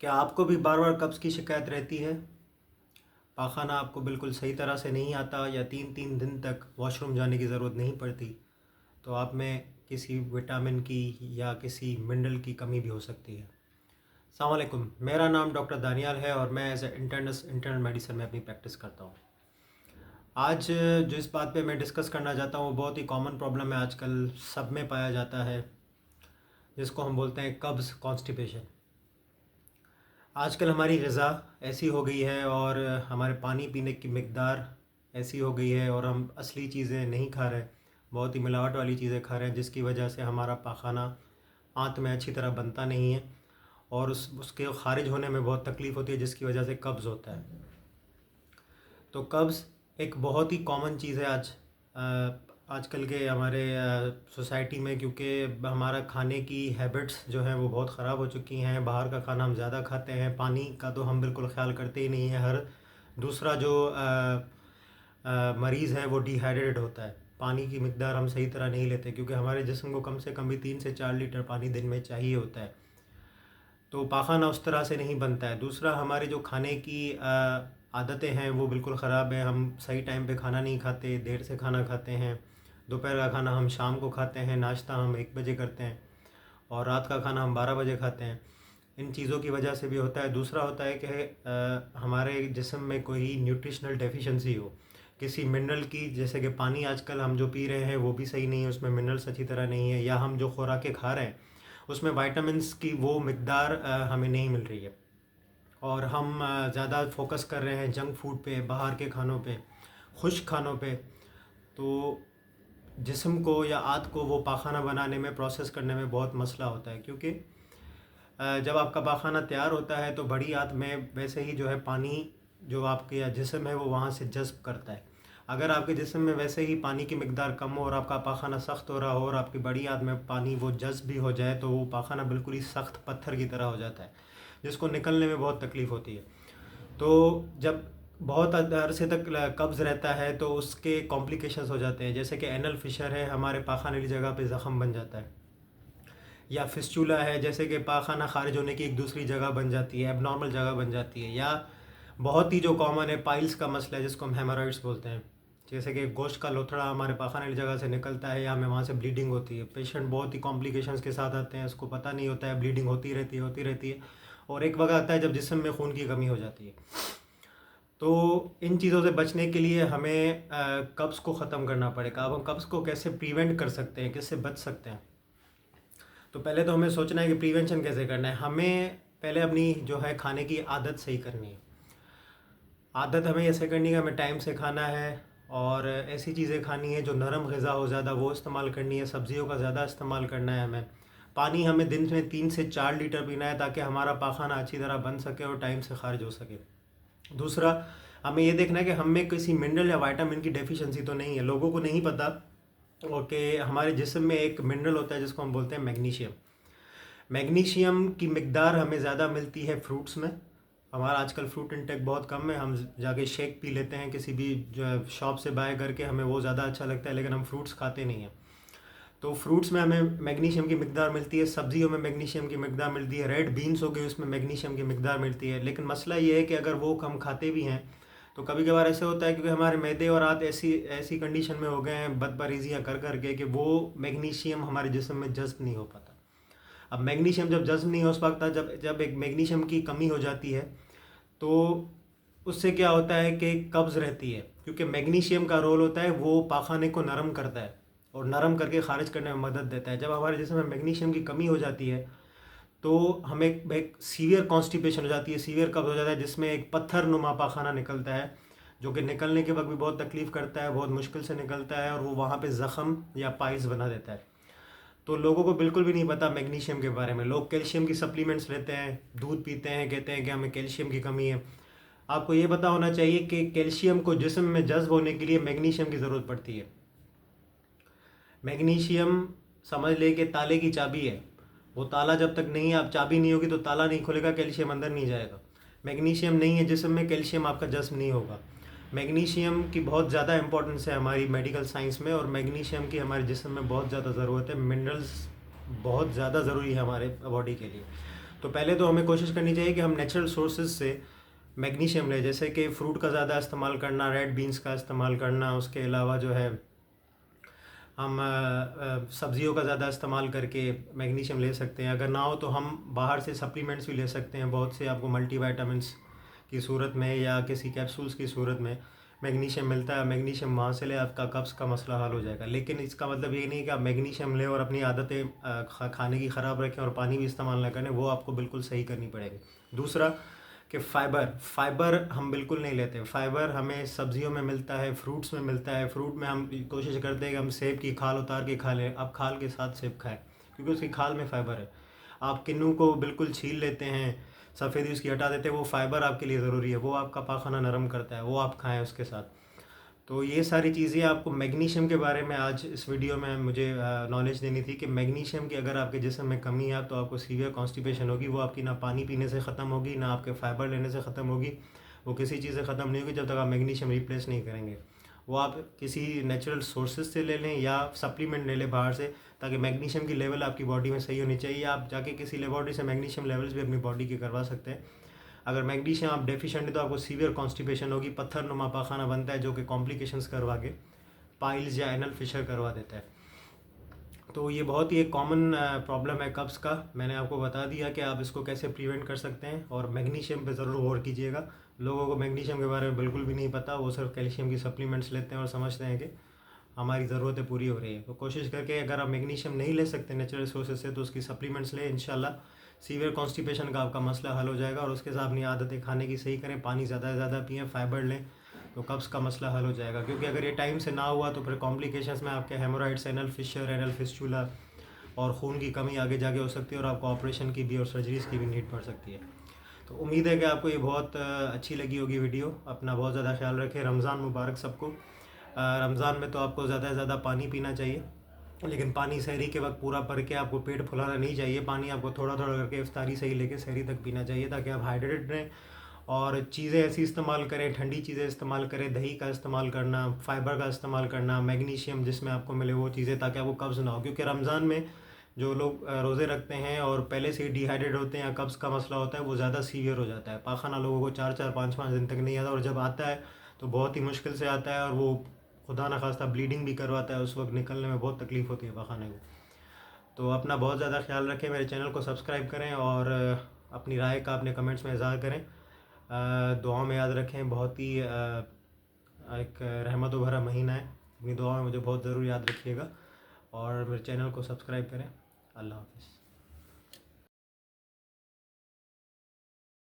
क्या आपको भी बार बार कब्ज़ की शिकायत रहती है? पाख़ाना आपको बिल्कुल सही तरह से नहीं आता या 3-3 दिन तक वॉशरूम जाने की ज़रूरत नहीं पड़ती, तो आप में किसी विटामिन की या किसी मिनरल की कमी भी हो सकती है। अस्सलाम वालेकुम, मेरा नाम डॉक्टर दानियाल है और मैं एज़ ए इंटरनल मेडिसिन में अपनी प्रैक्टिस करता हूँ। आज जिस बात पे मैं डिस्कस करना चाहता हूँ वो बहुत ही कॉमन प्रॉब्लम है, आजकल सब में पाया जाता है, जिसको हम बोलते हैं कब्ज़, कॉन्स्टिपेशन। आजकल हमारी ग़िज़ा ऐसी हो गई है और हमारे पानी पीने की मिक़दार ऐसी हो गई है और हम असली चीज़ें नहीं खा रहे, बहुत ही मिलावट वाली चीज़ें खा रहे हैं, जिसकी वजह से हमारा पाख़ाना आंत में अच्छी तरह बनता नहीं है और उसके ख़ारिज होने में बहुत तकलीफ़ होती है, जिसकी वजह से कब्ज़ होता है। तो कब्ज़ एक बहुत ही कॉमन चीज़ है आजकल के हमारे सोसाइटी में, क्योंकि हमारा खाने की हैबिट्स जो हैं वो बहुत ख़राब हो चुकी हैं। बाहर का खाना हम ज़्यादा खाते हैं, पानी का तो हम बिल्कुल ख़्याल करते ही नहीं हैं। हर दूसरा जो मरीज़ है वो डिहाइड्रेटेड होता है, पानी की मिक़दार हम सही तरह नहीं लेते, क्योंकि हमारे जिस्म को कम से कम भी 3 से 4 लीटर पानी दिन में चाहिए होता है। तो पाख़ाना उस तरह से नहीं बनता है। दूसरा, हमारे जो खाने की आदतें हैं वो बिल्कुल ख़राब है। हम सही टाइम पे खाना नहीं खाते, देर से खाना खाते हैं। दोपहर का खाना हम शाम को खाते हैं, नाश्ता हम 1 बजे करते हैं और रात का खाना हम 12 बजे खाते हैं। इन चीज़ों की वजह से भी होता है। दूसरा होता है कि हमारे जिस्म में कोई न्यूट्रिशनल डेफिशिएंसी हो, किसी मिनरल की, जैसे कि पानी आजकल हम जो पी रहे हैं वो भी सही नहीं है, उसमें मिनरल्स अच्छी तरह नहीं है, या हम जो खुराकें खा रहे हैं उसमें विटामिन्स की वो मिक़दार हमें नहीं मिल रही है और हम ज़्यादा फोकस कर रहे हैं जंक फूड पे, बाहर के खानों पे, खुश्क खानों पे। तो जिस्म को या आंत को वो पाख़ाना बनाने में, प्रोसेस करने में बहुत मसला होता है, क्योंकि जब आपका पाख़ाना तैयार होता है तो बड़ी आंत में वैसे ही जो है पानी जो आपके जिस्म है वो वहाँ से जज़्ब करता है। अगर आपके जिस्म में वैसे ही पानी की मिक़दार कम हो और आपका पाख़ाना सख्त हो रहा हो और आपकी बड़ी आंत में पानी वो जज़्ब भी हो जाए, तो वो पाख़ाना बिल्कुल ही सख्त पत्थर की तरह हो जाता है, जिसको निकलने में बहुत तकलीफ़ होती है। तो जब बहुत अरसे तक कब्ज़ रहता है तो उसके कॉम्प्लिकेशंस हो जाते हैं, जैसे कि एनल फिशर है, हमारे पाख़ाने की जगह पे ज़ख़म बन जाता है, या फिस्चुला है, जैसे कि पाख़ाना ख़ारिज होने की एक दूसरी जगह बन जाती है, एबनॉर्मल जगह बन जाती है, या बहुत ही जो कॉमन है पाइल्स का मसला है, जिसको हम हेमोरॉइड्स बोलते हैं, जैसे कि गोश्त का लोथड़ा हमारे पाख़ाने की जगह से निकलता है या हमें वहाँ से ब्लीडिंग होती है। पेशेंट बहुत ही कॉम्प्लिकेशंस के साथ आते हैं, उसको पता नहीं होता है, ब्लीडिंग होती रहती है और एक वक्त आता है जब जिस्म में खून की कमी हो जाती है। तो इन चीज़ों से बचने के लिए हमें कब्ज़ को ख़त्म करना पड़ेगा। अब हम कब्ज़ को कैसे प्रिवेंट कर सकते हैं, कैसे बच सकते हैं? तो पहले तो हमें सोचना है कि प्रिवेंशन कैसे करना है। हमें पहले अपनी जो है खाने की आदत सही करनी है। आदत हमें ऐसे करनी है, हमें टाइम से खाना है और ऐसी चीज़ें खानी है जो नरम ग़िज़ा हो, ज़्यादा वो इस्तेमाल करनी है, सब्ज़ियों का ज़्यादा इस्तेमाल करना है हमें। पानी हमें दिन में 3 से 4 लीटर पीना है, ताकि हमारा पाख़ाना अच्छी तरह बन सके और टाइम से ख़ारिज हो सके। दूसरा, हमें ये देखना है कि हम में किसी मिनरल या विटामिन की डेफिशिएंसी तो नहीं है। लोगों को नहीं पता और कि हमारे जिस्म में एक मिनरल होता है जिसको हम बोलते हैं मैग्नीशियम। मैग्नीशियम की मिक़दार हमें ज़्यादा मिलती है फ्रूट्स में। हमारा आजकल फ्रूट इंटेक बहुत कम है, हम जाके शेक पी लेते हैं किसी भी जो है शॉप से बाय करके, हमें वो ज़्यादा अच्छा लगता है, लेकिन हम फ्रूट्स खाते नहीं हैं। तो फ्रूट्स में हमें मैग्नीशियम की मिक़दार मिलती है, सब्जियों में मैग्नीशियम की मिक़दार मिलती है, रेड बीन्स हो गई उसमें मैग्नीशियम की मिक़दार मिलती है। लेकिन मसला ये है कि अगर वो हम खाते भी हैं तो कभी कभार ऐसे होता है, क्योंकि हमारे मैदे और आंत ऐसी ऐसी कंडीशन में हो गए हैं बदपरहेज़ियाँ कर करके, कि वो मैग्नीशियम हमारे जिस्म में जज़्ब नहीं हो पाता। अब मैग्नीशियम जब जज़्ब नहीं हो पाता, जब जब एक मैग्नीशियम की कमी हो जाती है, तो उससे क्या होता है कि कब्ज़ रहती है, क्योंकि मैग्नीशियम का रोल होता है वो पाख़ाने को नरम करता है और नरम करके ख़ारिज करने में मदद देता है। जब हमारे जिस्म में मैग्नीशियम की कमी हो जाती है तो हमें एक सीवियर कॉन्स्टिपेशन हो जाती है, सीवियर कब्ज़ हो जाता है, जिसमें एक पत्थर नुमा पाख़ाना निकलता है, जो कि निकलने के वक्त भी बहुत तकलीफ़ करता है, बहुत मुश्किल से निकलता है और वो वहाँ पे ज़ख़म या पाइल्स बना देता है। तो लोगों को बिल्कुल भी नहीं पता मैग्नीशियम के बारे में। लोग कैल्शियम की सप्लीमेंट्स लेते हैं, दूध पीते हैं, कहते हैं कि हमें कैल्शियम की कमी है। आपको ये पता होना चाहिए कि कैल्शियम को जिस्म में जज़्ब होने के लिए मैग्नीशियम की ज़रूरत पड़ती है। मैग्नीशियम समझ ले कि ताले की चाबी है, वो ताला जब तक नहीं, आप चाबी नहीं होगी तो ताला नहीं खुलेगा, कैल्शियम अंदर नहीं जाएगा। मैग्नीशियम नहीं है जिस्म में, कैल्शियम आपका जज़्ब नहीं होगा। मैग्नीशियम की बहुत ज़्यादा इंपॉर्टेंस है हमारी मेडिकल साइंस में और मैग्नीशियम की हमारे जिस्म में बहुत ज़्यादा ज़रूरत है। मिनरल्स बहुत ज़्यादा ज़रूरी है हमारे बॉडी के लिए। तो पहले तो हमें कोशिश करनी चाहिए कि हम नेचुरल सोर्सेज से मैग्नीशियम लें, जैसे कि फ्रूट का ज़्यादा इस्तेमाल करना, रेड बीन्स का इस्तेमाल करना, उसके अलावा जो है हम सब्जियों का ज़्यादा इस्तेमाल करके मैग्नीशियम ले सकते हैं। अगर ना हो तो हम बाहर से सप्लीमेंट्स भी ले सकते हैं, बहुत से आपको मल्टीविटामिन्स की सूरत में या किसी कैप्सूल्स की सूरत में मैग्नीशियम मिलता है। मैग्नीशियम वहाँ से ले, आपका कब्ज़ का मसला हल हो जाएगा। लेकिन इसका मतलब ये नहीं कि आप मैग्नीशियम लें और अपनी आदतें खाने की ख़राब रखें और पानी भी इस्तेमाल ना करें, वो आपको बिल्कुल सही करनी पड़ेगी। दूसरा कि फ़ाइबर हम बिल्कुल नहीं लेते। फ़ाइबर हमें सब्जियों में मिलता है, फ्रूट्स में मिलता है। फ्रूट में हम कोशिश करते हैं कि हम सेब की खाल उतार के खा लें, आप खाल के साथ सेब खाएं, क्योंकि उसकी खाल में फ़ाइबर है। आप किन्नू को बिल्कुल छील लेते हैं, सफ़ेदी उसकी हटा देते हैं, वो फ़ाइबर आपके लिए ज़रूरी है, वो आपका पाखाना नरम करता है, वो आप खाएँ उसके साथ। तो ये सारी चीज़ें आपको मैग्नीशियम के बारे में आज इस वीडियो में मुझे नॉलेज देनी थी कि मैग्नीशियम की अगर आपके जिस्म में कमी है तो आपको सीवियर कॉन्स्टिपेशन होगी। वो आपकी ना पानी पीने से ख़त्म होगी, ना आपके फाइबर लेने से ख़त्म होगी, वो किसी चीज़ से ख़त्म नहीं होगी जब तक आप मैग्नीशियम रिप्लेस नहीं करेंगे। वो आप किसी नेचुरल सोर्सेज से ले लें या सप्लीमेंट ले लें बाहर से, ताकि मैग्नीशियम की लेवल आपकी बॉडी में सही होनी चाहिए। आप जाके किसी लेबॉरेटरी से मैग्नीशियम लेवल्स भी अपनी बॉडी के करवा सकते हैं। अगर मैग्नीशियम आप डेफिशिएंट है तो आपको सीवियर कॉन्स्टिपेशन होगी, पत्थर नुमा पाखाना बनता है, जो कि कॉम्प्लिकेशंस करवा के पाइल्स या एनल फिशर करवा देता है। तो ये बहुत ही एक कॉमन प्रॉब्लम है कब्ज़ का। मैंने आपको बता दिया कि आप इसको कैसे प्रिवेंट कर सकते हैं, और मैग्नीशियम पे ज़रूर गौर कीजिएगा। लोगों को मैग्नीशियम के बारे में बिल्कुल भी नहीं पता, वो सिर्फ कैल्शियम की सप्लीमेंट्स लेते हैं और समझते हैं कि हमारी ज़रूरतें पूरी हो रही है। तो कोशिश करके अगर आप मैग्नीशियम नहीं ले सकते नेचुरल सोर्सेज से, तो उसकी सप्लीमेंट्स लें। इंशाल्लाह सीवियर कॉन्स्टिपेशन का आपका मसला हल हो जाएगा। और उसके साथ अपनी आदतें खाने की सही करें, पानी ज़्यादा से ज़्यादा पिएँ, फाइबर लें, तो कब्ज़ का मसला हल हो जाएगा। क्योंकि अगर ये टाइम से ना हुआ तो फिर कॉम्प्लिकेशंस में आपके hemorrhoids, anal fissure, anal fistula और खून की कमी आगे जाके हो सकती है, और आपको ऑपरेशन की भी और सर्जरीज़ की भी नीड पड़ सकती है। तो उम्मीद है कि आपको ये बहुत अच्छी लगी होगी वीडियो। अपना बहुत ज़्यादा ख्याल रखें। रमज़ान मुबारक सबको। रमज़ान में तो आपको ज़्यादा से ज़्यादा पानी पीना चाहिए, लेकिन पानी सहरी के वक्त पूरा भर के आपको पेट फुलाना नहीं चाहिए। पानी आपको थोड़ा थोड़ा करके इफ्तारी से ही लेके सहरी तक पीना चाहिए, ताकि आप हाइड्रेटेड रहें। और चीज़ें ऐसी इस्तेमाल करें, ठंडी चीज़ें इस्तेमाल करें, दही का इस्तेमाल करना, फाइबर का इस्तेमाल करना, मैग्नीशियम जिसमें आपको मिले वो चीज़ें, ताकि आपको कब्ज़ ना हो। क्योंकि रमज़ान में जो लोग रोज़े रखते हैं और पहले से ही डिहाइड्रेट होते हैं या कब्ज़ का मसला होता है, वो ज़्यादा सीवियर हो जाता है। पाखाना लोगों को 4-4, 5-5 दिन तक नहीं आता, और जब आता है तो बहुत ही मुश्किल से आता है, और वो खुदा न खास्ता ब्लीडिंग भी करवाता है। उस वक्त निकलने में बहुत तकलीफ़ होती है पाखाने को। तो अपना बहुत ज़्यादा ख्याल रखें, मेरे चैनल को सब्सक्राइब करें, और अपनी राय का अपने कमेंट्स में इज़हार करें। दुआओं में याद रखें। बहुत ही एक रहमत भरा महीना है। अपनी दुआ में मुझे बहुत ज़रूर याद रखिएगा, और मेरे चैनल को सब्सक्राइब करें। अल्लाह हाफ़िज़।